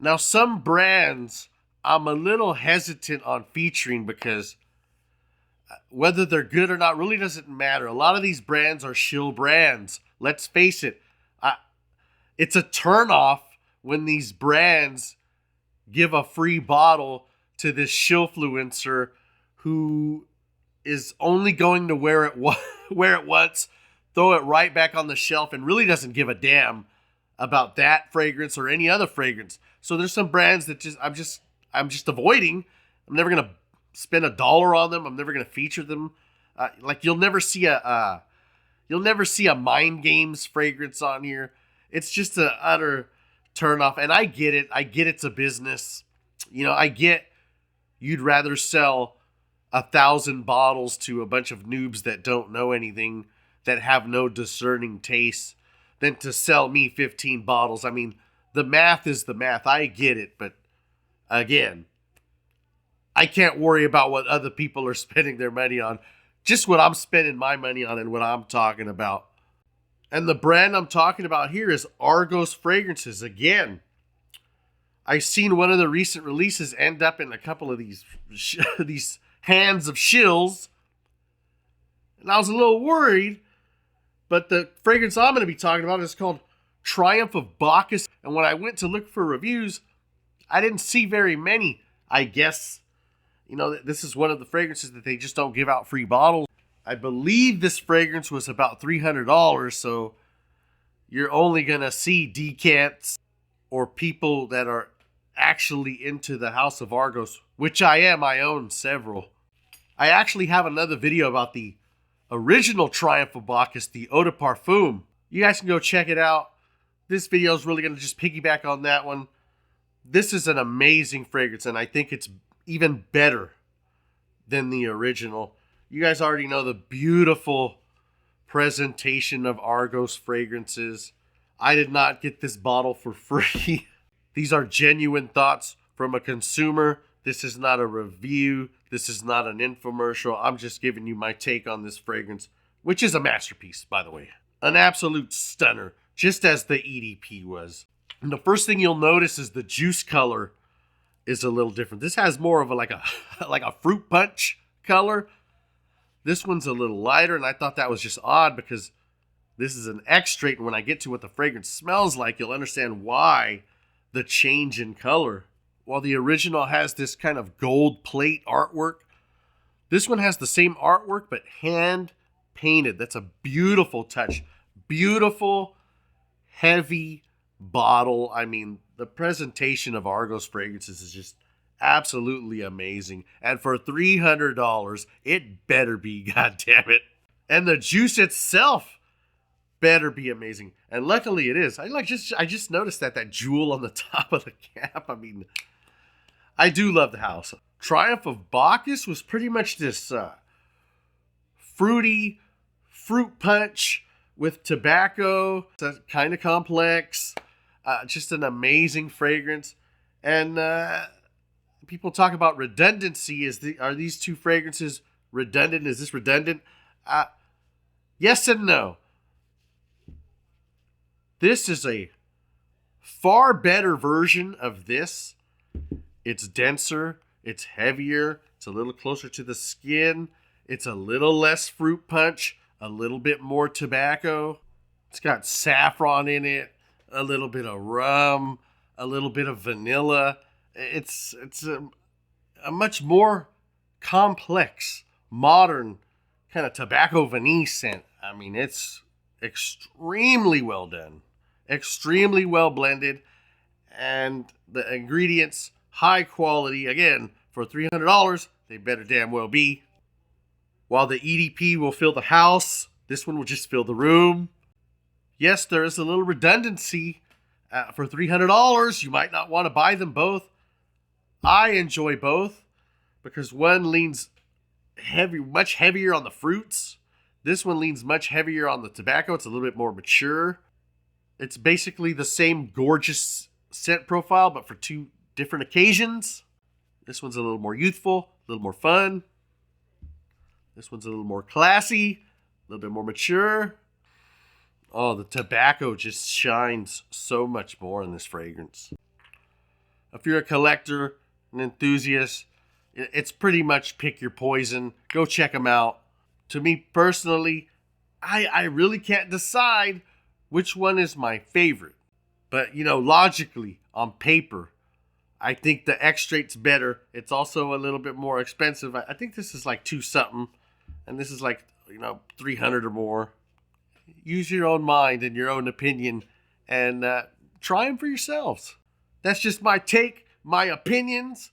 Now, some brands I'm a little hesitant on featuring because whether they're good or not really doesn't matter. A lot of these brands are shill brands. Let's face it. It's a turnoff when these brands give a free bottle to this shillfluencer who is only going to wear it once, throw it right back on the shelf, and really doesn't give a damn about that fragrance or any other fragrance. So there's some brands that I'm just avoiding. I'm never gonna spend $1 on them. I'm never gonna feature them. Like you'll never see a Mind Games fragrance on here. It's just an utter turnoff. And I get it. I get it's a business. I get you'd rather sell 1,000 bottles to a bunch of noobs that don't know anything, that have no discerning taste, than to sell me 15 bottles. I mean, the math is the math. I get it, but again, I can't worry about what other people are spending their money on. Just what I'm spending my money on and what I'm talking about. And the brand I'm talking about here is Argos Fragrances. Again, I've seen one of the recent releases end up in a couple of these hands of shills. And I was a little worried. But the fragrance I'm going to be talking about is called Triumph of Bacchus. And when I went to look for reviews, I didn't see very many. I guess, this is one of the fragrances that they just don't give out free bottles. I believe this fragrance was about $300, so you're only going to see decants or people that are actually into the House of Argos, which I am. I own several. I actually have another video about the original Triumph of Bacchus, the Eau de Parfum. You guys can go check it out. This video is really going to just piggyback on that one. This is an amazing fragrance, and I think it's even better than the original. You guys already know the beautiful presentation of Argos fragrances. I did not get this bottle for free. These are genuine thoughts from a consumer. This is not a review. This is not an infomercial. I'm just giving you my take on this fragrance, which is a masterpiece, by the way. An absolute stunner, just as the EDP was. And the first thing you'll notice is the juice color is a little different. This has more of like a fruit punch color. This one's a little lighter, and I thought that was just odd because this is an extrait, and when I get to what the fragrance smells like, you'll understand why the change in color. While the original has this kind of gold plate artwork, this one has the same artwork, but hand painted. That's a beautiful touch. Beautiful, heavy bottle. I mean, the presentation of Argos fragrances is just absolutely amazing. And for $300, it better be, goddammit. And the juice itself better be amazing. And luckily it is. I just noticed that jewel on the top of the cap. I mean, I do love the house. Triumph of Bacchus was pretty much this fruity fruit punch with tobacco. It's kind of complex. Just an amazing fragrance. And people talk about redundancy. Are these two fragrances redundant? Is this redundant? Yes and no. This is a far better version of this. It's denser. It's heavier. It's a little closer to the skin. It's a little less fruit punch. A little bit more tobacco. It's got saffron in it. A little bit of rum. A little bit of vanilla. It's a much more complex, modern kind of tobacco vanille scent. I mean, it's extremely well done. Extremely well blended. And the ingredients, high quality. Again, for $300, they better damn well be. While the EDP will fill the house, this one will just fill the room. Yes, there is a little redundancy. For $300, you might not want to buy them both. I enjoy both because one leans much heavier on the fruits. This one leans much heavier on the tobacco. It's a little bit more mature. It's basically the same gorgeous scent profile, but for two different occasions. This one's a little more youthful, a little more fun. This one's a little more classy, a little bit more mature. Oh, the tobacco just shines so much more in this fragrance. If you're a collector, an enthusiast, it's pretty much pick your poison. Go check them out. To me personally, I really can't decide which one is my favorite. But, logically, on paper, I think the Extrait's better. It's also a little bit more expensive. I think this is like 2 something, and this is like, 300 or more. Use your own mind and your own opinion, and try them for yourselves. That's just my take, my opinions.